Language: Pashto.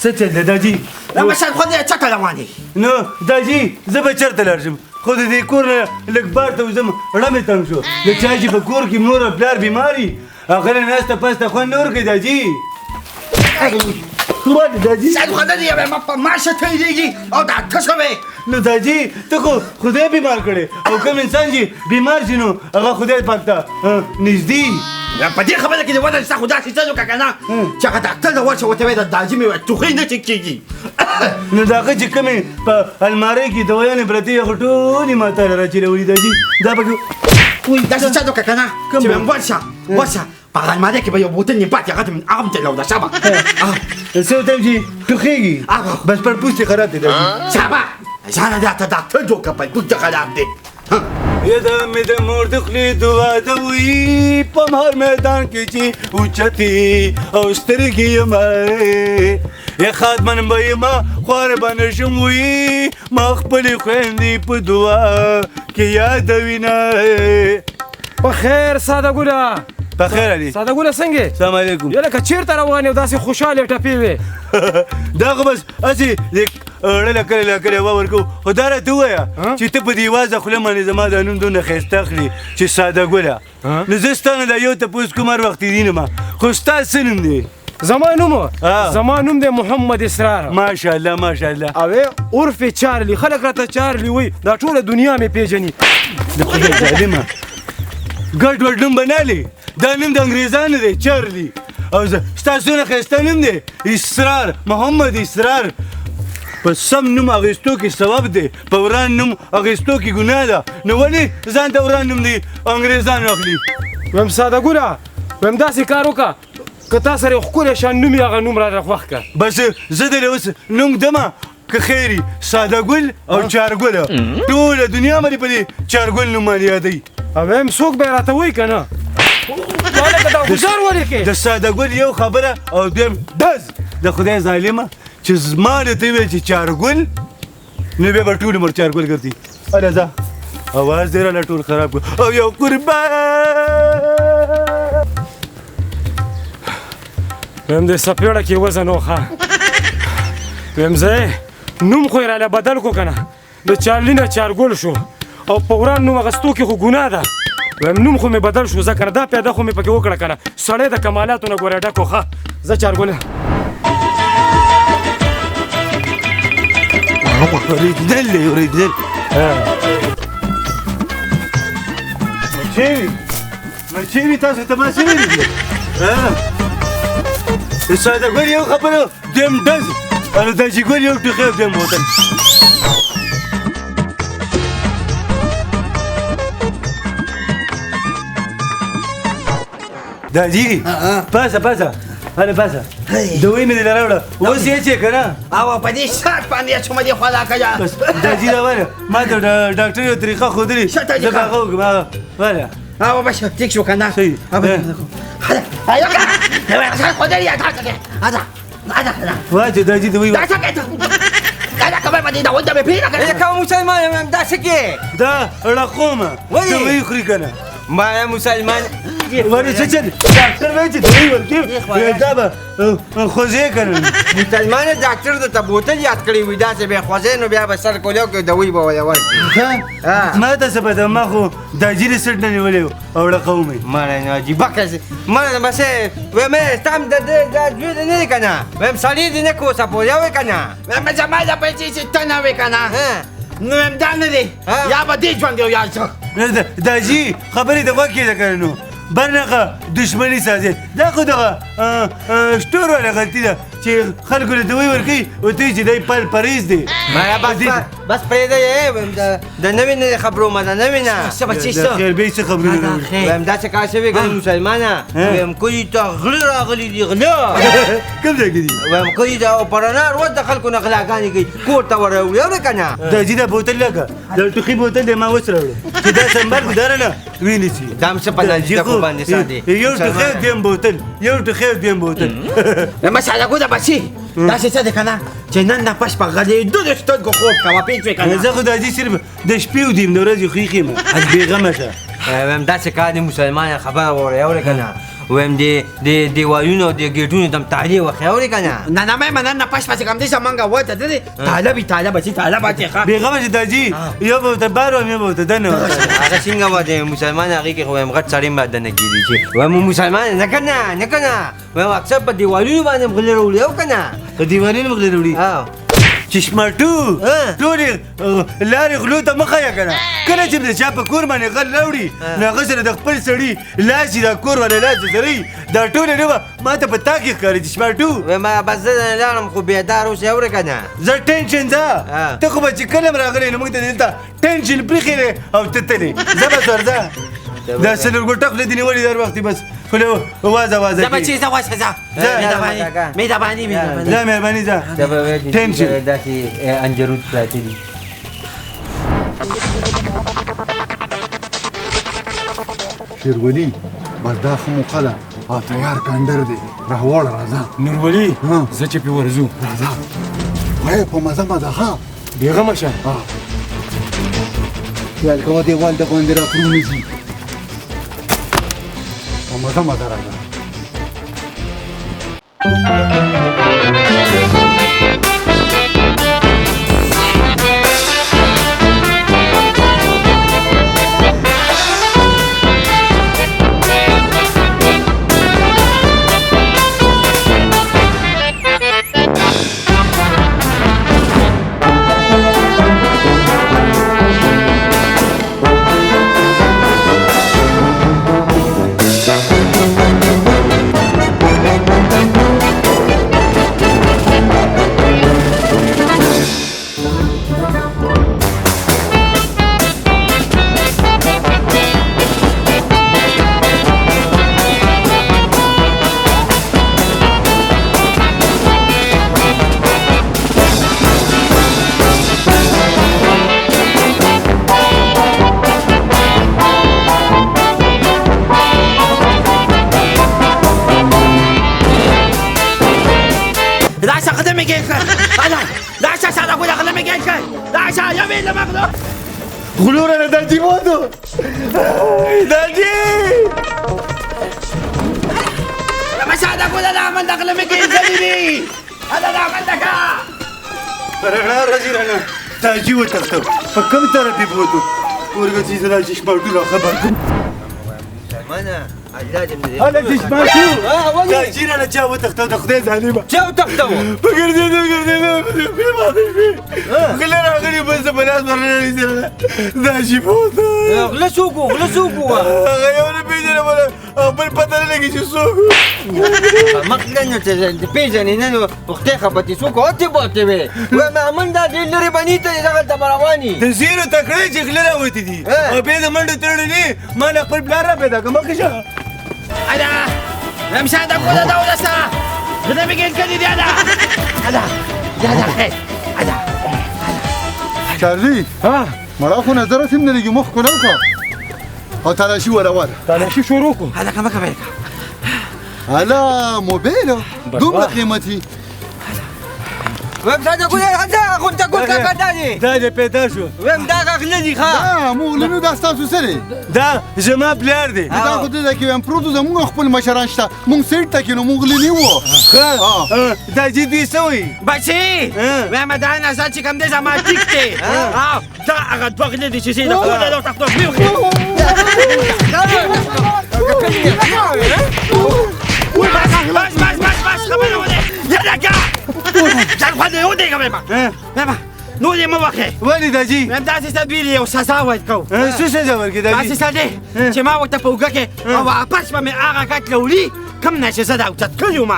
څه چل دی داجي لا مشال خو دې چاته روانې نو داجي زه به چېرته لاړ شم خو د دې کور نه لږ بار ته وځم ړه مې تنګ شو د چا چې په کور کې مور او پلار بیماري هغه نه ناسته پاسته خوند نه ورکوي داجي ولې داجي سعید خو دې ما په ماشه تېرېږي او دا ته شوې نو داجي ته خو خدای بیمار کړی او کوم انسان چې بیمار شي نو هغه خدای پاک ته نږدې په دې خبره کې دې وده ستا خو داسې څه وکړه که نه چې هغه ډاکټر ته ورشه ورته وایي د داجي مې وایي ټوخی نه ټیک کېږي نو د هغه چې کومې په المارۍ کې دوایانې پرتې هغه ټولې ما ته راچېرولي داجي دا پکې داسې څه وکړه که نه چې ویم ورشه په هغه المارۍ کې به یو بوتل نیم پاتې هغه ته مې هغه م تېلوده شابه څه ورته یم چې ټوخېږي بس پړپوس یې خراب دی داجي شابه ځانه دا ته ډاکټر جوړ کړه پړپوس دې خراب دی یاده مې د مور د خولې دعا ده وي په هر میدان کې چې اوچتې او سترګې یمه یا خادمن به یمه خواره به نشم وي ما خپلې خویندې په دعا کې یادوینه په خیر ساده ګله په خیر علي ساده ګله څنګه سلام علیکم یا لکه چېرته روان یو داسې خوشحالې ټپې وې دا خو بس هسې ړله کله وا ورکو خو دا راته ووایه چې ته په دې وازه خوله باندې زما دا نوم دونه ښایسته اخلي چې ساده ګله نو زه ستا نه دا یو تپوس کوم هر وخت دینم خو ستا څه نوم دی زما نوم دی محمد اسرار ماشاءالله ماشاءالله او عرف چارلی خلک راته چارلی وایي دا ټوله دنیا مې پیژني د خدای ظالمه ګډ وډ نوم بنالې دا نوم د انګریزانو دی چارلی او ستا څونه ښایسته نوم دی اسرار محمد اسرار په سم نوم اخیستو کې ثواب دی په وران نوم اخیستو کې ګناه ده نو ولې ځان ته وران نوم دی انګریزانو اخلي ویم ساده ګله ویم داسې کار وکړه که تا سره یو ښکلی شان نوم یې هغه نوم را خوښ کړه بس زه درې اوس نوم دمه که خیري ساده ګل او چارګله ټوله دنیا باندې په دې چارګل نوم باندې یادوي او ویم څوک به یې راته وایي که نه ګزار ولیکې د ساده ګل یو خبره او دویم ډز د خدای ظالمه چې زما درته وویل چې چارګل نو بیا به ټول عمر چارګل ګرځي اره ځه اواز دې راله ټول خراب کړو او یو قربان ویم دې سپېړه کې وزن وښه ویم زه نوم خو یې راله بدل کړو که نه د چارلي نه چارګل شو او په وران نوم اخیستو کې خو ګناه ده ویم نوم خو مې بدل شو ځکه نه دا پیاده خو مې پکې وکړه که نه سړی د کمالاتو نه ګورې ډک و ښه زه چارګله اوریجنل دی اوریجنل مچېوي تاسو ته ما څه ویلي دي د ساده ګل یو خبره دویم ډز او د داجي ګل یو ټوخی او دویم بوتل داجي پاسه هله پاسه دوی مې دې راوړه اوس یې چې که نه او په دې شات باندې اچومه دې خوا راکړه بس داجي راوړه ما ته ډاکټر یو طریقه ښودلې زه به هغه وکړم هغه وله او بس ټیک شو که نه صحیح واجه داجي دوی دا مسلمان دا څه کې دا رقومه دوی خوري که نه ما مسلمان ورې څه چې ډاکټر وایي چې دوی ورکوي دا به خوځې که نه مسلمان ډاکټر درته بوتل یاد کړی وي داسې به خوځې نو بیا به سر کولی او دوی به ورله ورکړي ما ته څه پته ما خو داجي رسټ نه نیولی و او رقومه مړی نو عجیبه کس مړی بسې ویم ستم د زوی د نه دی که نه ویم سړي دې نه کوسه پوریا وې که نه ویم زما د پیسې چې ته نه وې که نه نو ویم دا نه دی یا به دې ژوند یو یا څه داجي خبرې د غوږ کېده که نو برنغه دشمني سازي دا خو دغه شټور والا غلطي ده چې خلکو له دوی ورکوي او ته چې دی پریز دی بس پرېږده یې د نوې نه خبرو مه ده نوې نه څه بچې څه خیر بی څه خبرونه ویم داسې کار شوی ګڼې مسلمانه ویم کوی ته غله راغلي دي غله کوم ځای کې دي ویم کوی د پرنار ورځ د خلکو نه غلاګانې کوي کور ته وروړي اورې که نه داجي دا بوتل لکه د ټوخي بوتل دی ما اوس راوړی چې دا سنبال خو داره نه وینیسي دا هم څه په ناجیده باندې ساتي یو ټوخی او دویم بوتل یو ټوخی او دویم بوتل مساله ګوده بچي داسې څه دی که نه چې نن نه پس په غلېدو د سترګو خوب کوه پېښ شوې که نه زه خو داجي صرف د شپې ودیم د ورځې خو یې ښیم بېغمه شه ویم داسې کار دی مسلمانه خبره واورئ اورې که نه ویم د دیوالونو او د ګیټونو دم تالې وخې اورې که نه نه نه مې مننه پس پسې کوم دې زمونږ وته دی طالب چې طالب چې ښه بیغمه چې داجي یو به ورته بار وم یو به ورته دنه وم هغه څنګه به د مسلمان هغې کې خو ویم غټ سړی به دنه کېدي چې وایم مسلمان نه که نه نه که نه وایم اکثر په دیوالونو باندې هم غلې راوړي او که نه په دیوالونو مغلې راوړي چشماټو ټولې لارې غلو ته مه ښیه که نه کله چې د چا په کور باندې غل راوړي نو هغه سره د خپل سړي لاس دا کور والا لاس سره دا ټوله نه به ما ته په تا کې ښکاري چشماټو وایم بس زه لاړم خو بېدار اوسې اورې که نه زه ټینشن ځه ته خو به چې کله م راغلی نو موږ ته دلته ټینشن پرېښی دی او ته تلې زه بس ورځه دا څلورګوټه خوله دې نیولې در وختې بس خوله وازه وازه زه بچې زه واشه ځه مهرباني ځه مهرباني ځه دا به وایي چې ټینشن داسې انجرود پراته دي شیرولي بس دا ښه موقع ده او تیار کندر دی راوړه راځه نورولي زه چې پې ورځو راځه وایه په مزه مزه ښه بېغمه شه خیال کوه دیوال د باندې راپرونې شي په مزه مزه راځه راشه خدمه گیر کن راشه ساده گوده خدمه گیر کن راشه یا بیده مغلو غلو را داجي بودو داجي لما ساده گوده دامن دخل مگیر زدیدی هذا دامن دکا رغنا رجي رغنا داجي وتختو فكم طرف بودو ورغه چې زړه چشماټو را خبر کوم منه الله دې مې انا چشماټو داجي را چا وتختو د خدای ظالمه چا وتختو بګردې غل راغلی بس په لاس باندې سره داجي بودو غله سوقو هغه یو نه پیژنه ولا بل پته نه لګي چې څوک مخکنه ته پیژنې نه نو وختي خبرتي سوقو او ته بوته وي و ما من دا دې لري بني ته دغه تبرواني د زیرو تکړه چې غل راوتی دي او به د منډه تړلې ما نه خپل بلار را پیدا کوم کې شه هذا لما ساده گوده دوله سا خدمه گیر کنی دی هذا خیر هذا چارلی مړه خو نظر سم نه لګي مخ کو نه وکړه او تلاشي ولا ولا تلاشي شروع کو هذا كما كمان هلا موبيله دوبله قيمتي ویم ساده گوده هذا كنت اقول لك داني دا دې پیدا شو ویم دا غله دي ښا مغلنو دا ستاسو سره دا زما پلار دی دا خو دې کې هم پروتو زموږ خپل مشران شته مونږ سیټ ته کې نو مغلنی وو دا جدي سوی بچی ما دان ازات چې کوم دې زما ټیک دی دا هغه دوه غلې دي چې زه نه دا تاسو بس خبره وله یا لګا ځان خو دې ودی کومه ما نو دې مو وکه ولې داجي مې داسې تدبیر یو سزا ورکو څه سزا ورکې داجي داسې ساده چې ما ورته په وګه کې او واپس به مې هغه کټ لولي کم نه چې زه دا اوچت کړی وم